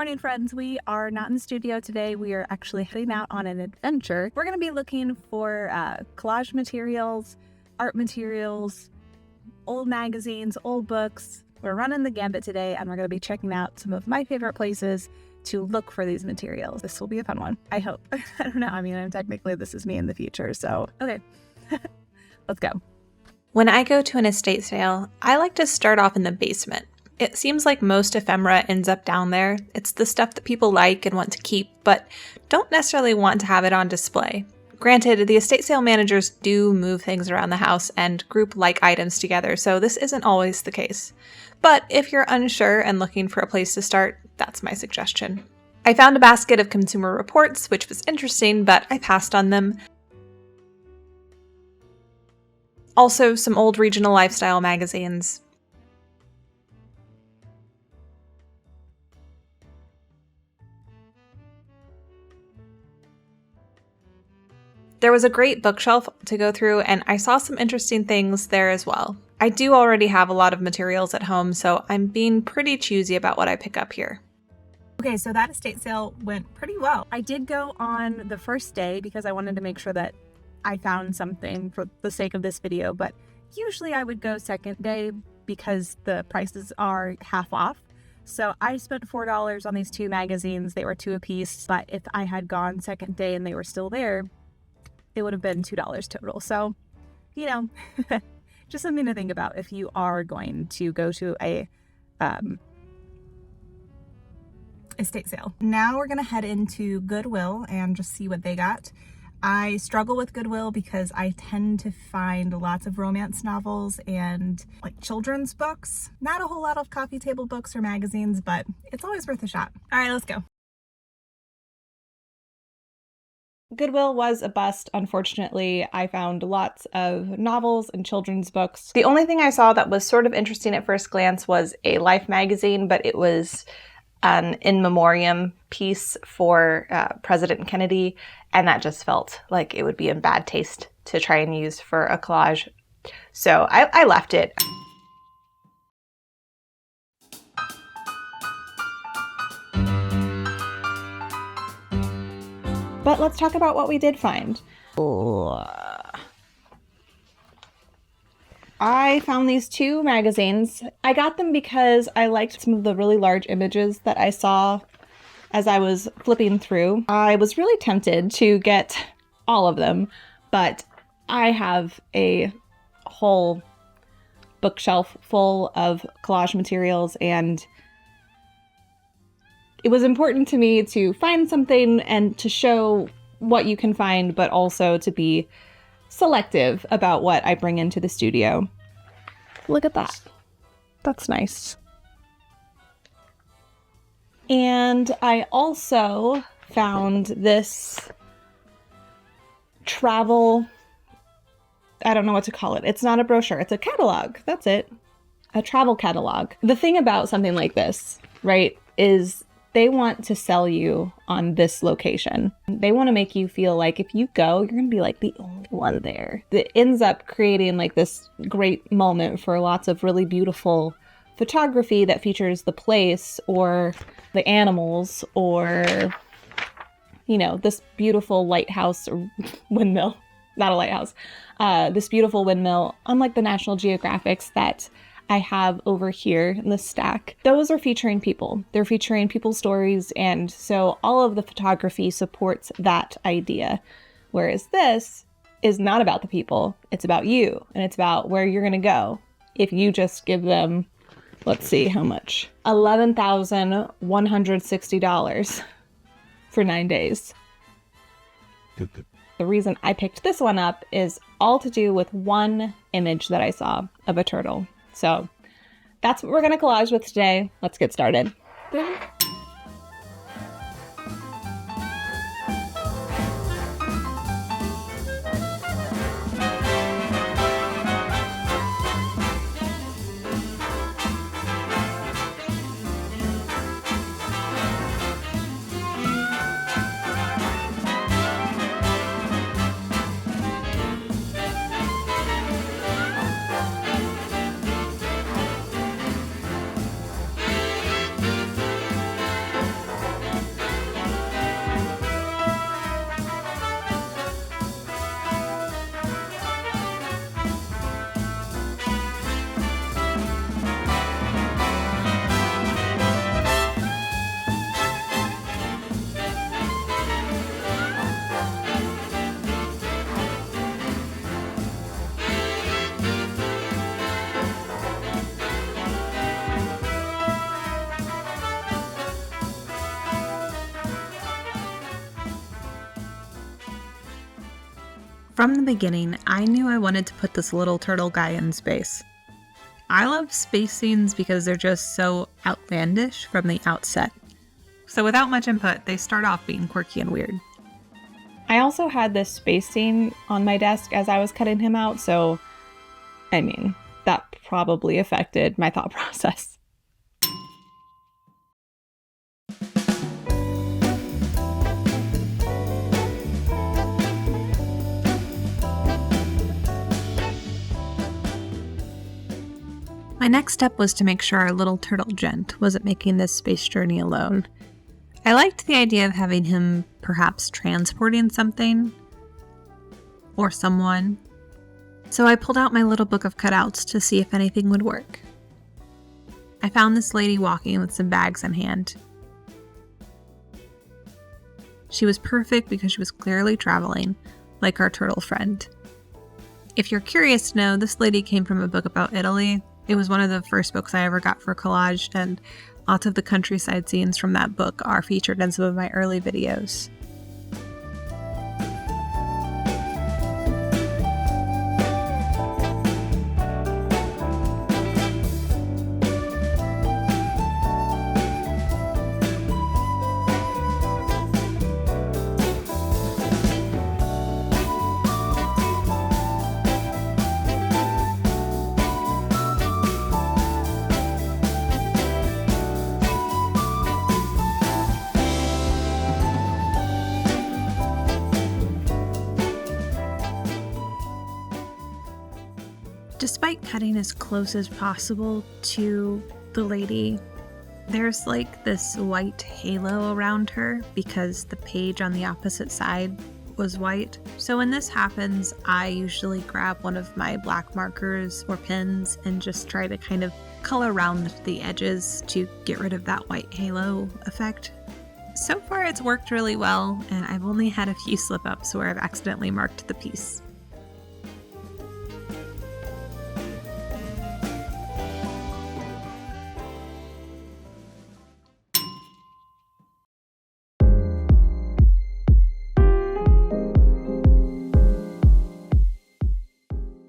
morning, friends. We are not in the studio today. We are actually heading out on an adventure. We're going to be looking for collage materials, art materials, old magazines, old books. We're running the gambit today, and we're going to be checking out some of my favorite places to look for these materials. This will be a fun one, I hope. I don't know. I mean, technically this is me in the future, so okay. Let's go. When I go to an estate sale, I like to start off in the basement. It seems like most ephemera ends up down there. It's the stuff that people like and want to keep, but don't necessarily want to have it on display. Granted, the estate sale managers do move things around the house and group like items together, so this isn't always the case. But if you're unsure and looking for a place to start, that's my suggestion. I found a basket of Consumer Reports, which was interesting, but I passed on them. Also, some old regional lifestyle magazines. There was a great bookshelf to go through, and I saw some interesting things there as well. I do already have a lot of materials at home, so I'm being pretty choosy about what I pick up here. Okay, so that estate sale went pretty well. I did go on the first day because I wanted to make sure that I found something for the sake of this video, but usually I would go second day because the prices are half off. So I spent $4 on these two magazines. They were $2 a piece, but if I had gone second day and they were still there, it would have been $2 total. So, you know, just something to think about if you are going to go to a estate sale. Now we're going to head into Goodwill and just see what they got. I struggle with Goodwill because I tend to find lots of romance novels and like children's books. Not a whole lot of coffee table books or magazines, but it's always worth a shot. All right, let's go. Goodwill was a bust, unfortunately. I found lots of novels and children's books. The only thing I saw that was sort of interesting at first glance was a Life magazine, but it was an in memoriam piece for President Kennedy, and that just felt like it would be in bad taste to try and use for a collage. So I left it. But let's talk about what we did find. I found these two magazines. I got them because I liked some of the really large images that I saw as I was flipping through. I was really tempted to get all of them, but I have a whole bookshelf full of collage materials, and it was important to me to find something and to show what you can find, but also to be selective about what I bring into the studio. Look at that. That's nice. And I also found this travel, I don't know what to call it. It's not a brochure, it's a catalog. That's it. A travel catalog. The thing about something like this, right, is they want to sell you on this location. They want to make you feel like if you go, you're going to be like the only one there. That ends up creating like this great moment for lots of really beautiful photography that features the place or the animals or, you know, this beautiful lighthouse or windmill. Not a lighthouse. This beautiful windmill, unlike the National Geographics that I have over here in the stack. Those are featuring people. They're featuring people's stories, and so all of the photography supports that idea. Whereas this is not about the people, it's about you, and it's about where you're gonna go. If you just give them, let's see how much, $11,160 for 9 days. The reason I picked this one up is all to do with one image that I saw of a turtle. So that's what we're going to collage with today. Let's get started. From the beginning, I knew I wanted to put this little turtle guy in space. I love space scenes because they're just so outlandish from the outset. So without much input, they start off being quirky and weird. I also had this space scene on my desk as I was cutting him out, so, I mean, that probably affected my thought process. My next step was to make sure our little turtle gent wasn't making this space journey alone. I liked the idea of having him perhaps transporting something or someone, so I pulled out my little book of cutouts to see if anything would work. I found this lady walking with some bags in hand. She was perfect because she was clearly traveling, like our turtle friend. If you're curious to know, this lady came from a book about Italy. It was one of the first books I ever got for Collage, and lots of the countryside scenes from that book are featured in some of my early videos. Despite cutting as close as possible to the lady, there's like this white halo around her because the page on the opposite side was white. So when this happens, I usually grab one of my black markers or pens and just try to kind of color around the edges to get rid of that white halo effect. So far it's worked really well, and I've only had a few slip-ups where I've accidentally marked the piece.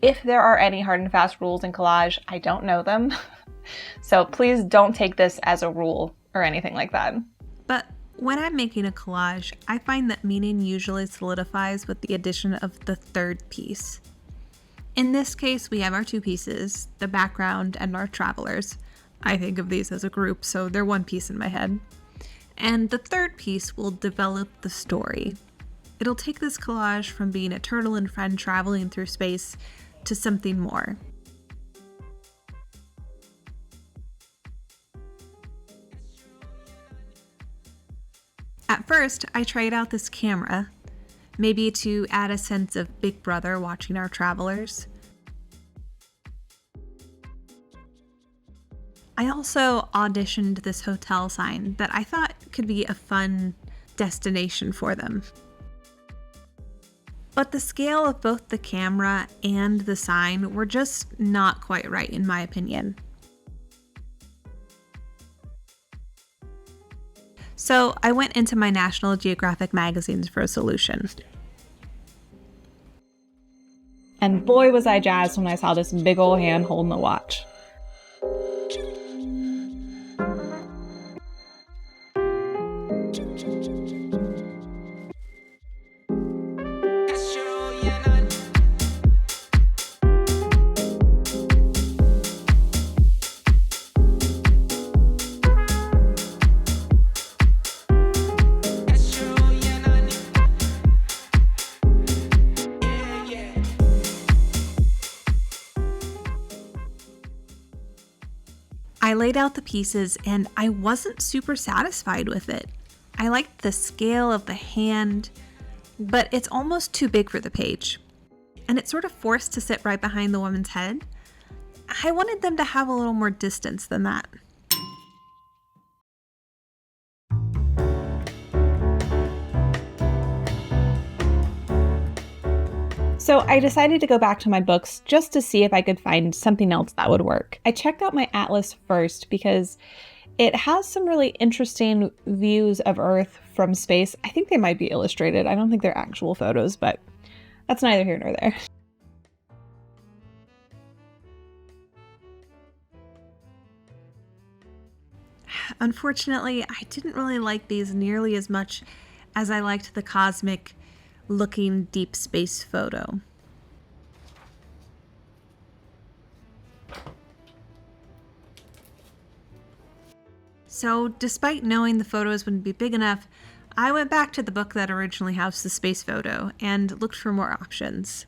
If there are any hard and fast rules in collage, I don't know them. So please don't take this as a rule or anything like that. But when I'm making a collage, I find that meaning usually solidifies with the addition of the third piece. In this case, we have our two pieces, the background and our travelers. I think of these as a group, so they're one piece in my head. And the third piece will develop the story. It'll take this collage from being a turtle and friend traveling through space to something more. At first, I tried out this camera, maybe to add a sense of Big Brother watching our travelers. I also auditioned this hotel sign that I thought could be a fun destination for them. But the scale of both the camera and the sign were just not quite right in my opinion. So I went into my National Geographic magazines for a solution. And boy was I jazzed when I saw this big old hand holding the watch. I laid out the pieces and I wasn't super satisfied with it. I liked the scale of the hand, but it's almost too big for the page. And it's sort of forced to sit right behind the woman's head. I wanted them to have a little more distance than that. So I decided to go back to my books just to see if I could find something else that would work. I checked out my atlas first because it has some really interesting views of Earth from space. I think they might be illustrated. I don't think they're actual photos, but That's neither here nor there. Unfortunately, I didn't really like these nearly as much as I liked the cosmic looking deep space photo. So, despite knowing the photos wouldn't be big enough, I went back to the book that originally housed the space photo and looked for more options.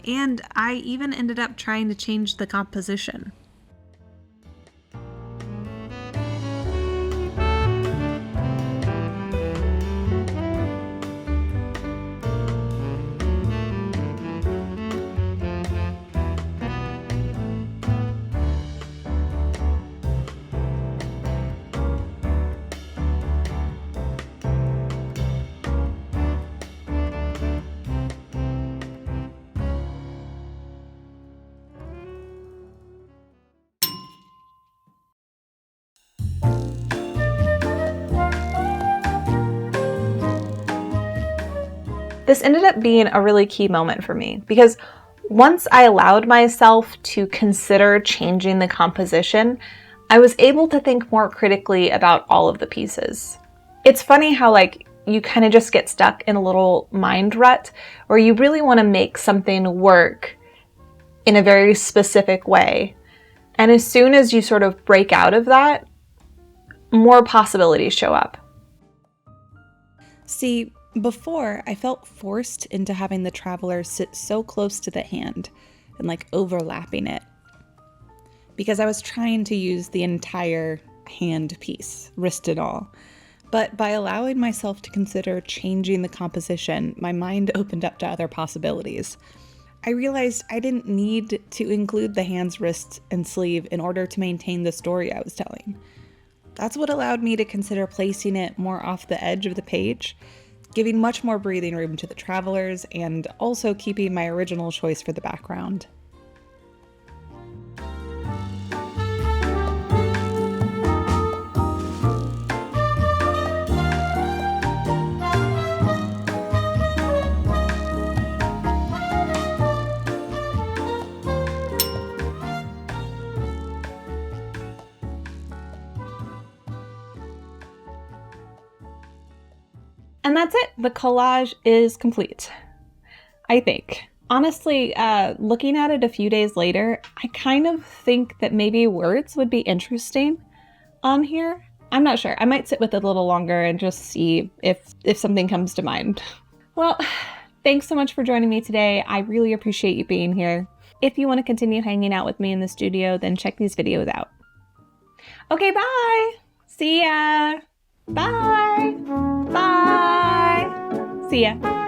And I even ended up trying to change the composition. This ended up being a really key moment for me because once I allowed myself to consider changing the composition, I was able to think more critically about all of the pieces. It's funny how you kind of just get stuck in a little mind rut where you really want to make something work in a very specific way. And as soon as you sort of break out of that, more possibilities show up. See, before, I felt forced into having the traveler sit so close to the hand and overlapping it because I was trying to use the entire hand piece, wrist and all. But by allowing myself to consider changing the composition, my mind opened up to other possibilities. I realized I didn't need to include the hands, wrist, and sleeve in order to maintain the story I was telling. That's what allowed me to consider placing it more off the edge of the page, giving much more breathing room to the travelers and also keeping my original choice for the background. And that's it. The collage is complete, I think. Honestly, looking at it a few days later, I kind of think that maybe words would be interesting on here. I'm not sure. I might sit with it a little longer and just see if something comes to mind. Well, thanks so much for joining me today. I really appreciate you being here. If you want to continue hanging out with me in the studio, then check these videos out. Okay, bye! See ya! Bye! Bye! See ya!